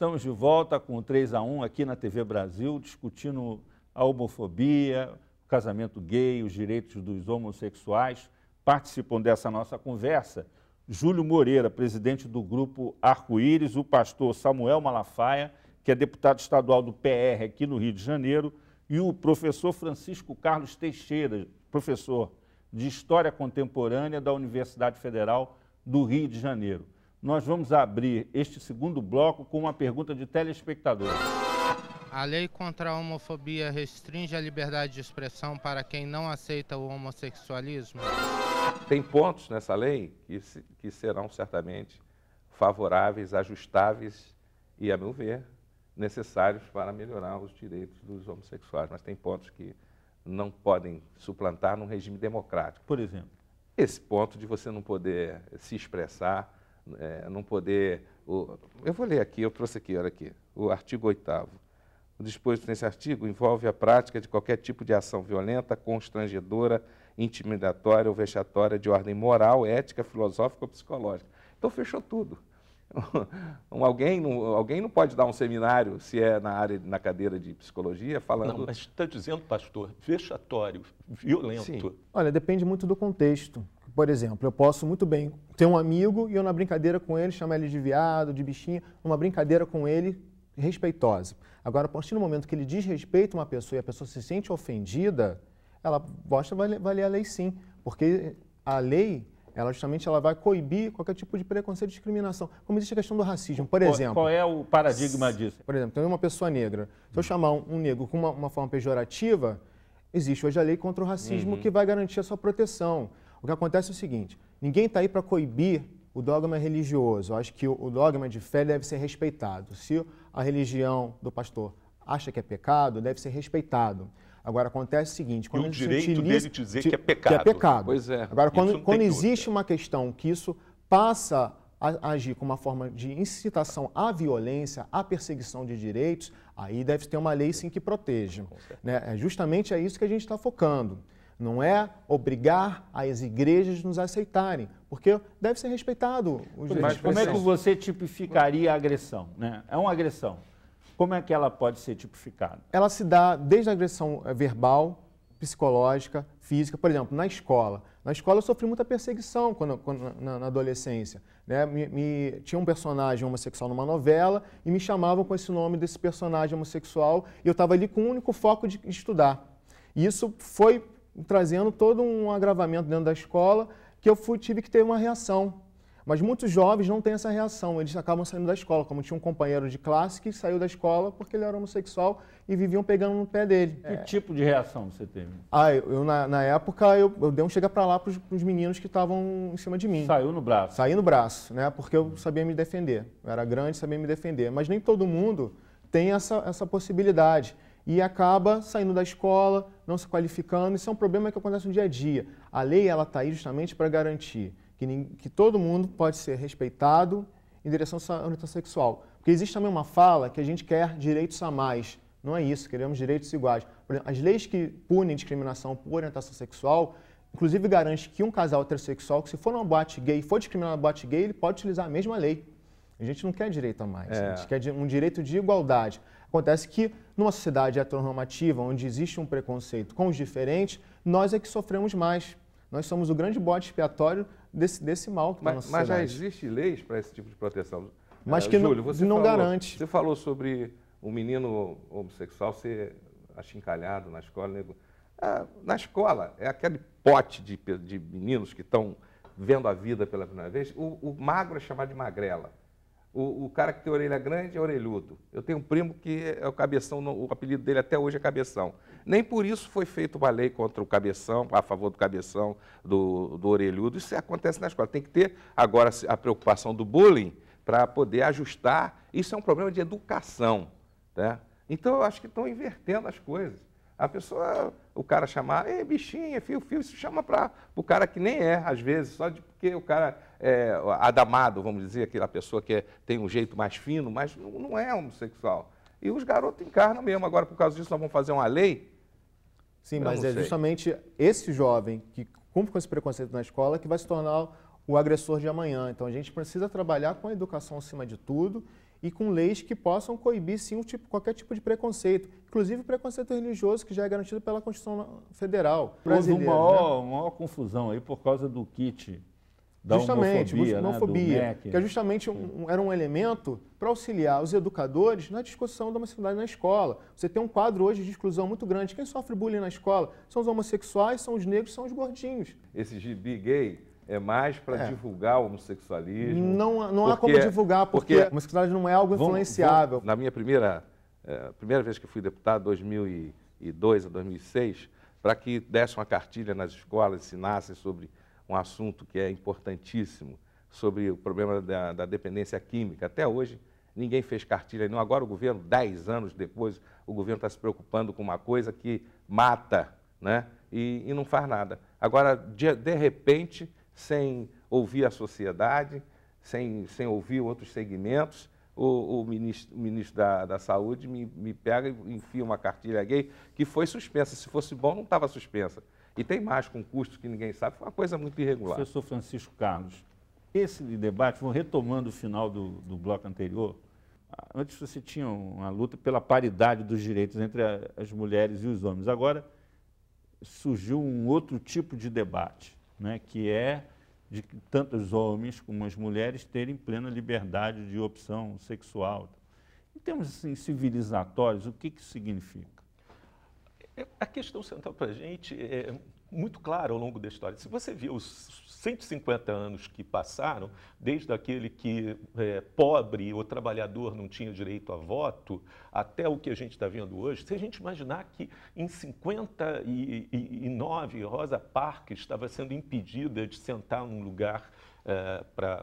estamos de volta com o 3-1 aqui na TV Brasil, discutindo a homofobia, o casamento gay, os direitos dos homossexuais. Participam dessa nossa conversa Júlio Moreira, presidente do Grupo Arco-Íris, o pastor Samuel Malafaia, que é deputado estadual do PR aqui no Rio de Janeiro, e o professor Francisco Carlos Teixeira, professor de História Contemporânea da Universidade Federal do Rio de Janeiro. Nós vamos abrir este segundo bloco com uma pergunta de telespectador. A lei contra a homofobia restringe a liberdade de expressão para quem não aceita o homossexualismo? Tem pontos nessa lei que serão certamente favoráveis, ajustáveis e, a meu ver, necessários para melhorar os direitos dos homossexuais. Mas tem pontos que não podem suplantar num regime democrático. Por exemplo? Esse ponto de você não poder se expressar, não poder... Eu vou ler aqui, eu trouxe aqui, olha aqui, o artigo 8º. O disposto nesse artigo envolve a prática de qualquer tipo de ação violenta, constrangedora, intimidatória ou vexatória de ordem moral, ética, filosófica ou psicológica. Então, fechou tudo. Alguém não pode dar um seminário, se é na cadeira de psicologia, falando... Não, mas está dizendo, pastor, vexatório, violento. Sim. Olha, depende muito do contexto. Por exemplo, eu posso muito bem ter um amigo e eu, na brincadeira com ele, chamar ele de viado, de bichinha, uma brincadeira com ele respeitosa. Agora, a partir do momento que ele desrespeita uma pessoa e a pessoa se sente ofendida, ela basta valer a lei sim, porque a lei, ela justamente vai coibir qualquer tipo de preconceito e discriminação. Como existe a questão do racismo, por exemplo. Qual é o paradigma disso? Por exemplo, tem uma pessoa negra. Se eu chamar um negro com uma forma pejorativa, existe hoje a lei contra o racismo que vai garantir a sua proteção. O que acontece é o seguinte, ninguém está aí para coibir o dogma religioso. Eu acho que o dogma de fé deve ser respeitado. Se a religião do pastor acha que é pecado, deve ser respeitado. Agora, acontece o seguinte... E o direito dele dizer que é pecado. Que é pecado. Pois é. Agora, quando existe uma questão que isso passa a agir como uma forma de incitação à violência, à perseguição de direitos, aí deve ter uma lei, sim, que proteja. Né? Justamente é isso que a gente está focando. Não é obrigar as igrejas a nos aceitarem, porque deve ser respeitado os direitos. Mas como é que você tipificaria a agressão? Né? É uma agressão. Como é que ela pode ser tipificada? Ela se dá desde a agressão verbal, psicológica, física. Por exemplo, na escola. Na escola eu sofri muita perseguição na adolescência. Né? Tinha um personagem homossexual numa novela e me chamavam com esse nome desse personagem homossexual e eu estava ali com o único foco de estudar. E isso foi trazendo todo um agravamento dentro da escola que eu tive que ter uma reação. Mas muitos jovens não têm essa reação, eles acabam saindo da escola, como tinha um companheiro de classe que saiu da escola porque ele era homossexual e viviam pegando no pé dele. Que tipo de reação você teve? Na época, eu dei um chega pra lá pros meninos que estavam em cima de mim. Saiu no braço? Saí no braço, né? Porque eu sabia me defender. Eu era grande, sabia me defender. Mas nem todo mundo tem essa possibilidade. E acaba saindo da escola, não se qualificando. Isso é um problema que acontece no dia a dia. A lei está aí justamente para garantir que todo mundo pode ser respeitado em direção à sua orientação sexual. Porque existe também uma fala que a gente quer direitos a mais. Não é isso, queremos direitos iguais. Por exemplo, as leis que punem discriminação por orientação sexual, inclusive garante que um casal heterossexual, que se for numa boate gay e for discriminado na boate gay, ele pode utilizar a mesma lei. A gente não quer direito a mais, a gente quer um direito de igualdade. Acontece que numa sociedade heteronormativa, onde existe um preconceito com os diferentes, nós é que sofremos mais. Nós somos o grande bode expiatório desse mal que está na sociedade. Mas já existem leis para esse tipo de proteção. Mas que Júlio, não garante. Você falou sobre um menino homossexual ser achincalhado na escola. Nego. Na escola, é aquele pote de meninos que estão vendo a vida pela primeira vez. O magro é chamado de magrela. O cara que tem orelha grande é orelhudo. Eu tenho um primo que é o cabeção, o apelido dele até hoje é cabeção. Nem por isso foi feita uma lei contra o cabeção, a favor do cabeção, do orelhudo. Isso acontece na escola. Tem que ter agora a preocupação do bullying para poder ajustar. Isso é um problema de educação. Né? Então, eu acho que estão invertendo as coisas. A pessoa, o cara chamar, bichinha, fio, isso chama para o cara que nem é, às vezes, só porque o cara é adamado, vamos dizer, aquela pessoa que tem um jeito mais fino, mas não é homossexual. E os garotos encarnam mesmo. Agora, por causa disso, nós vamos fazer uma lei? Sim, mas é justamente esse jovem que cumpre com esse preconceito na escola que vai se tornar o agressor de amanhã. Então, a gente precisa trabalhar com a educação acima de tudo e com leis que possam coibir, sim, qualquer tipo de preconceito, inclusive preconceito religioso, que já é garantido pela Constituição Federal brasileira. Houve uma maior confusão aí por causa do kit da homofobia, homofobia, né, do MEC. Que é justamente era um elemento para auxiliar os educadores na discussão da homossexualidade na escola. Você tem um quadro hoje de exclusão muito grande. Quem sofre bullying na escola são os homossexuais, são os negros, são os gordinhos. Esse gibi gay é mais para divulgar o homossexualismo. Não há como divulgar, porque a homossexualidade não é algo influenciável. Na minha primeira vez que eu fui deputado, 2002 a 2006, para que desse uma cartilha nas escolas, ensinassem sobre um assunto que é importantíssimo, sobre o problema da dependência química. Até hoje, ninguém fez cartilha. Não. Agora o governo, 10 anos depois, o governo está se preocupando com uma coisa que mata, né? E não faz nada. Agora, de repente, sem ouvir a sociedade, sem ouvir outros segmentos, o ministro da Saúde me pega e enfia uma cartilha gay que foi suspensa. Se fosse bom, não estava suspensa. E tem mais, com custos que ninguém sabe, foi uma coisa muito irregular. Professor Francisco Carlos, esse debate, vou retomando o final do bloco anterior, antes você tinha uma luta pela paridade dos direitos entre as mulheres e os homens. Agora surgiu um outro tipo de debate, né, que é de que tanto os homens como as mulheres terem plena liberdade de opção sexual. Em termos assim, civilizatórios, o que isso significa? A questão central para a gente é muito clara ao longo da história. Se você viu os 150 anos que passaram, desde aquele que pobre ou trabalhador não tinha direito a voto, até o que a gente está vendo hoje, se a gente imaginar que em 59 Rosa Parks estava sendo impedida de sentar num lugar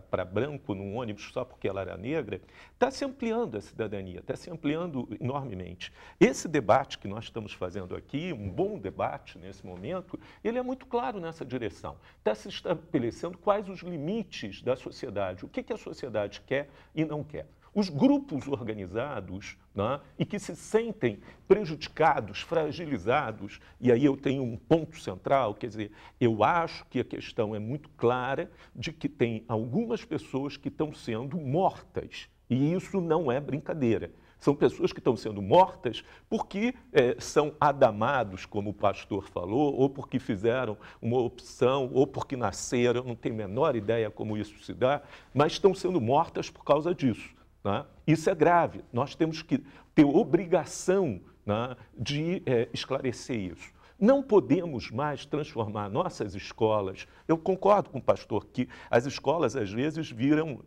para branco num ônibus só porque ela era negra, está se ampliando a cidadania, está se ampliando enormemente. Esse debate que nós estamos fazendo aqui, um bom debate nesse momento, ele é muito claro nessa direção. Está se estabelecendo quais os limites da sociedade, o que a sociedade quer e não quer. Os grupos organizados, né, e que se sentem prejudicados, fragilizados, e aí eu tenho um ponto central, quer dizer, eu acho que a questão é muito clara de que tem algumas pessoas que estão sendo mortas, e isso não é brincadeira. São pessoas que estão sendo mortas porque são adamados, como o pastor falou, ou porque fizeram uma opção, ou porque nasceram, não tenho a menor ideia como isso se dá, mas estão sendo mortas por causa disso. Né? Isso é grave, nós temos que ter obrigação, né, de esclarecer isso. Não podemos mais transformar nossas escolas. Eu concordo com o pastor que as escolas, às vezes, viram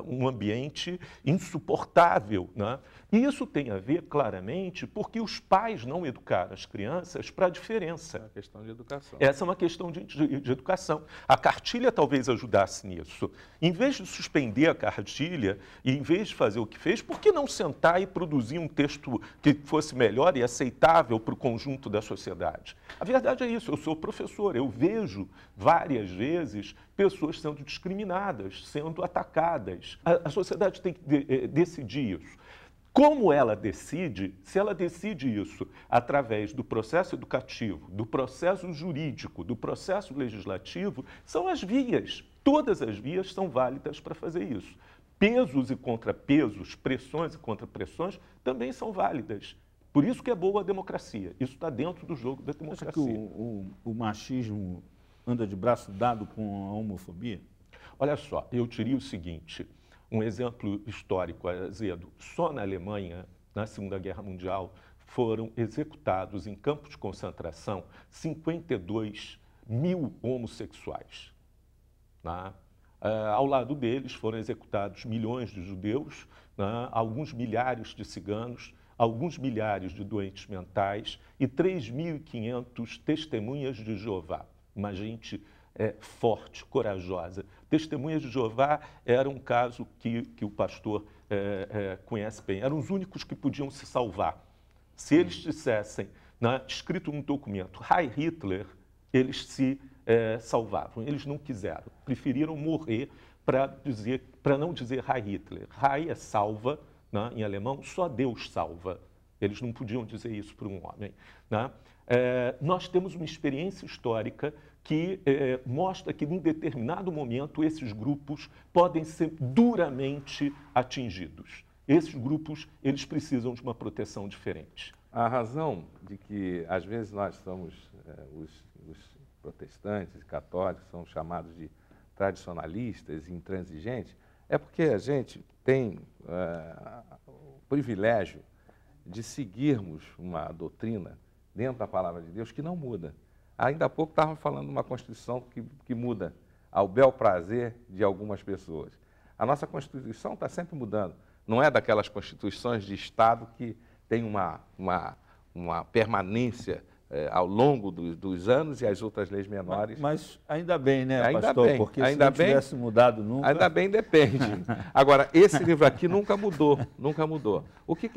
um ambiente insuportável, né? E isso tem a ver, claramente, porque os pais não educaram as crianças para a diferença. É uma questão de educação. Essa é uma questão de educação. A cartilha talvez ajudasse nisso. Em vez de suspender a cartilha e em vez de fazer o que fez, por que não sentar e produzir um texto que fosse melhor e aceitável para o conjunto da sociedade? A verdade é isso, eu sou professor, eu vejo várias vezes pessoas sendo discriminadas, sendo atacadas. A sociedade tem que decidir isso. Como ela decide, se ela decide isso através do processo educativo, do processo jurídico, do processo legislativo, são as vias. Todas as vias são válidas para fazer isso. Pesos e contrapesos, pressões e contrapressões também são válidas. Por isso que é boa a democracia. Isso está dentro do jogo da democracia. Acha que o machismo anda de braço dado com a homofobia? Olha só, eu diria o seguinte, um exemplo histórico, azedo. Só na Alemanha, na Segunda Guerra Mundial, foram executados em campos de concentração 52 mil homossexuais. Né? Ao lado deles foram executados milhões de judeus, né? Alguns milhares de ciganos, alguns milhares de doentes mentais e 3.500 testemunhas de Jeová. Uma gente forte, corajosa. Testemunhas de Jeová era um caso que o pastor conhece bem. Eram os únicos que podiam se salvar. Se eles dissessem, né, escrito num documento, Heil Hitler, eles se salvavam. Eles não quiseram. Preferiram morrer para não dizer Heil Hitler. Heil é salva, né, em alemão, só Deus salva. Eles não podiam dizer isso para um homem. Né? Nós temos uma experiência histórica que mostra que, em determinado momento, esses grupos podem ser duramente atingidos. Esses grupos, eles precisam de uma proteção diferente. A razão de que, às vezes, nós somos, os protestantes e católicos, são chamados de tradicionalistas e intransigentes, é porque a gente tem o privilégio de seguirmos uma doutrina dentro da palavra de Deus que não muda. Ainda há pouco estávamos falando de uma Constituição que muda ao bel prazer de algumas pessoas. A nossa Constituição está sempre mudando. Não é daquelas constituições de Estado que tem uma permanência ao longo dos anos e as outras leis menores. Mas ainda bem, né, ainda pastor? Bem, porque ainda se não tivesse mudado nunca... Ainda bem, depende. Agora, esse livro aqui nunca mudou, nunca mudou. O que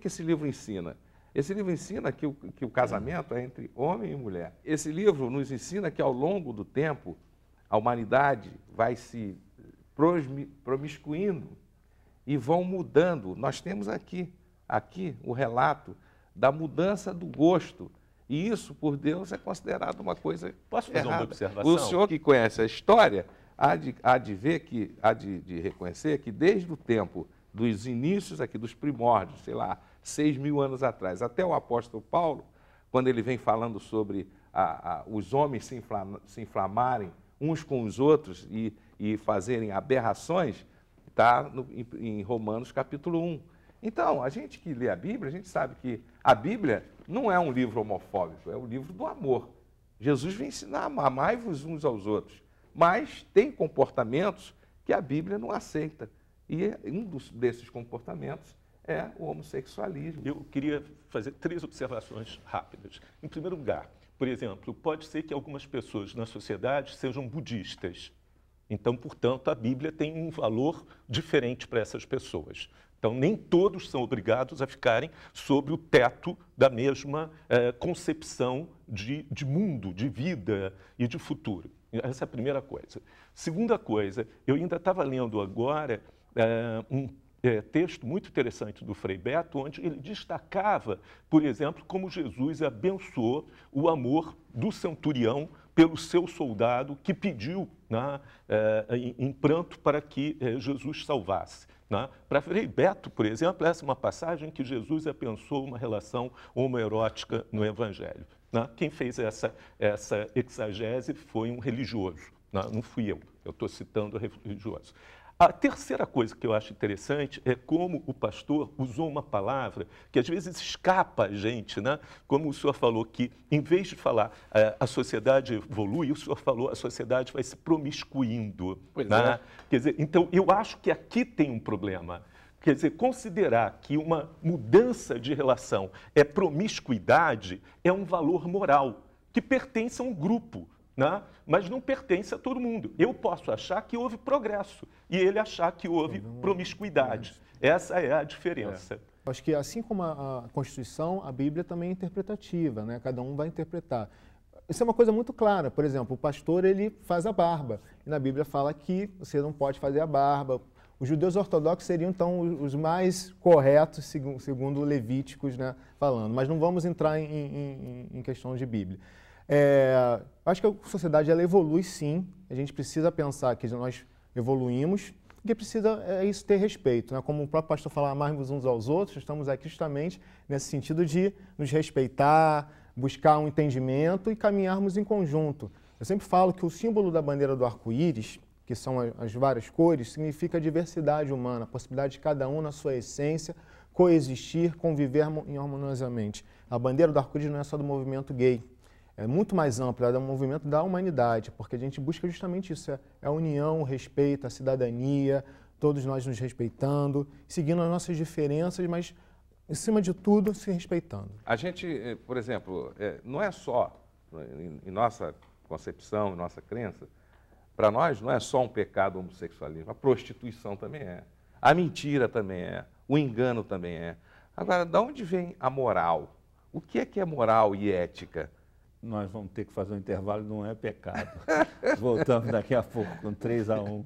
esse livro ensina? Esse livro ensina que o casamento é entre homem e mulher. Esse livro nos ensina que, ao longo do tempo, a humanidade vai se promiscuindo e vão mudando. Nós temos aqui o relato da mudança do gosto. E isso, por Deus, é considerado uma coisa Posso fazer errada. uma observação? O senhor que conhece a história há de reconhecer que desde o tempo dos inícios aqui, dos primórdios, sei lá, 6.000 anos atrás, até o apóstolo Paulo, quando ele vem falando sobre os homens se inflamarem uns com os outros e fazerem aberrações, está em Romanos capítulo 1. Então, a gente que lê a Bíblia, a gente sabe que a Bíblia não é um livro homofóbico, é um livro do amor. Jesus vem ensinar: amai-vos uns aos outros. Mas tem comportamentos que a Bíblia não aceita. E um desses comportamentos é o homossexualismo. Eu queria fazer 3 observações rápidas. Em primeiro lugar, por exemplo, pode ser que algumas pessoas na sociedade sejam budistas. Então, portanto, a Bíblia tem um valor diferente para essas pessoas. Então, nem todos são obrigados a ficarem sob o teto da mesma concepção de mundo, de vida e de futuro. Essa é a primeira coisa. Segunda coisa, eu ainda estava lendo agora um texto muito interessante do Frei Beto, onde ele destacava, por exemplo, como Jesus abençoou o amor do centurião pelo seu soldado que pediu em pranto para que Jesus salvasse. Para Frei Beto, por exemplo, essa é uma passagem que Jesus abençoou uma relação homoerótica no Evangelho. Quem fez essa exegese foi um religioso, não fui eu estou citando o religioso. A terceira coisa que eu acho interessante é como o pastor usou uma palavra que às vezes escapa a gente, Como o senhor falou que, em vez de falar a sociedade evolui, o senhor falou a sociedade vai se promiscuindo. Pois é. Quer dizer, então, eu acho que aqui tem um problema. Quer dizer, considerar que uma mudança de relação é promiscuidade é um valor moral que pertence a um grupo. Mas não pertence a todo mundo. Eu posso achar que houve progresso e ele achar que houve promiscuidade. Essa é a diferença. Acho que, assim como a Constituição, a Bíblia também é interpretativa, Cada um vai interpretar. Isso é uma coisa muito clara. Por exemplo, o pastor ele faz a barba. E na Bíblia fala que você não pode fazer a barba. Os judeus ortodoxos seriam, então, os mais corretos, segundo Levíticos, falando. Mas não vamos entrar em questão de Bíblia. Acho que a sociedade ela evolui sim, a gente precisa pensar que nós evoluímos e que precisa isso ter respeito. Como o próprio pastor fala, amarmos uns aos outros, estamos aqui justamente nesse sentido de nos respeitar, buscar um entendimento e caminharmos em conjunto. Eu sempre falo que o símbolo da bandeira do arco-íris, que são as várias cores, significa a diversidade humana, a possibilidade de cada um na sua essência coexistir, conviver harmoniosamente. A bandeira do arco-íris não é só do movimento gay. É muito mais ampla, é um movimento da humanidade, porque a gente busca justamente isso, a união, o respeito, a cidadania, todos nós nos respeitando, seguindo as nossas diferenças, mas, em cima de tudo, se respeitando. A gente, por exemplo, não é só, em nossa concepção, em nossa crença, para nós não é só um pecado o homossexualismo, a prostituição também é, a mentira também é, o engano também é. Agora, de onde vem a moral? O que é moral e ética? Nós vamos ter que fazer um intervalo, não é pecado. Voltamos daqui a pouco com 3-1.